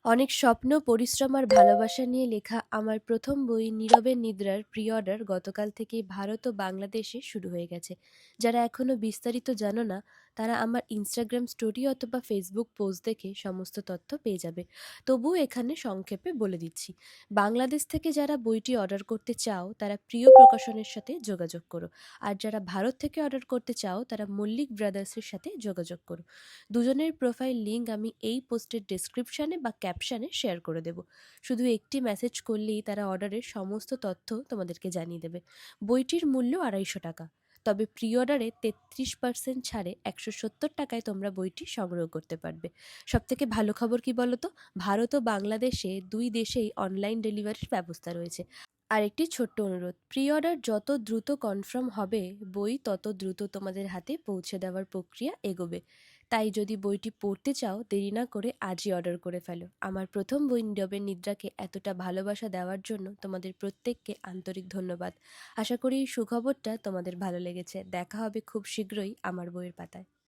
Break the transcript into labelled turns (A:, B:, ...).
A: অনেক স্বপ্ন, পরিশ্রম আর ভালোবাসা নিয়ে লেখা আমার প্রথম বই 'নীরবের নিদ্রা'র প্রি-অর্ডার গতকাল থেকেই ভারত ও বাংলাদেশে শুরু হয়ে গেছে। যারা এখনো বিস্তারিত জানো না, তারা আমার ইনস্টাগ্রাম স্টোরি অথবা ফেসবুক পোস্ট দেখে সমস্ত তথ্য পেয়ে যাবে। তবুও এখানে সংক্ষেপে বলে দিচ্ছি। বাংলাদেশ থেকে যারা বইটি অর্ডার করতে চাও, তারা প্রিয় প্রকাশনের সাথে যোগাযোগ করো। আর যারা ভারত থেকে অর্ডার করতে চাও, তারা মল্লিক ব্রাদার্সের সাথে যোগাযোগ করো। দুজনের প্রোফাইল লিংক আমি এই পোস্টের ডেসক্রিপশনে বা ক্যাপশনে শেয়ার করে দেব। শুধু একটি মেসেজ করলেই তারা অর্ডারের সমস্ত তথ্য তোমাদেরকে জানিয়ে দেবে। বইটির মূল্য 250 টাকা। তবে প্রি অর্ডারে 33% ছাড়ে 170 টাকায় তোমরা বইটি সংগ্রহ করতে পারবে। সবথেকে ভালো খবর কি বলো তো? ভারত ও বাংলাদেশে দুই দেশেই অনলাইন ডেলিভারির ব্যবস্থা রয়েছে। আর একটি ছোট্ট অনুরোধ, প্রি অর্ডার যত দ্রুত কনফার্ম হবে, বই তত দ্রুত তোমাদের হাতে পৌঁছে দেওয়ার প্রক্রিয়া এগোবে। তাই যদি বইটি পড়তে চাও, দেরি না করে আজই অর্ডার করে ফেলো। আমার প্রথম বই 'নীরবের নিদ্রা'কে এতটা ভালোবাসা দেওয়ার জন্য তোমাদের প্রত্যেককে আন্তরিক ধন্যবাদ। আশা করি এই সুখবরটা তোমাদের ভালো লেগেছে। দেখা হবে খুব শীঘ্রই আমার বইয়ের পাতায়।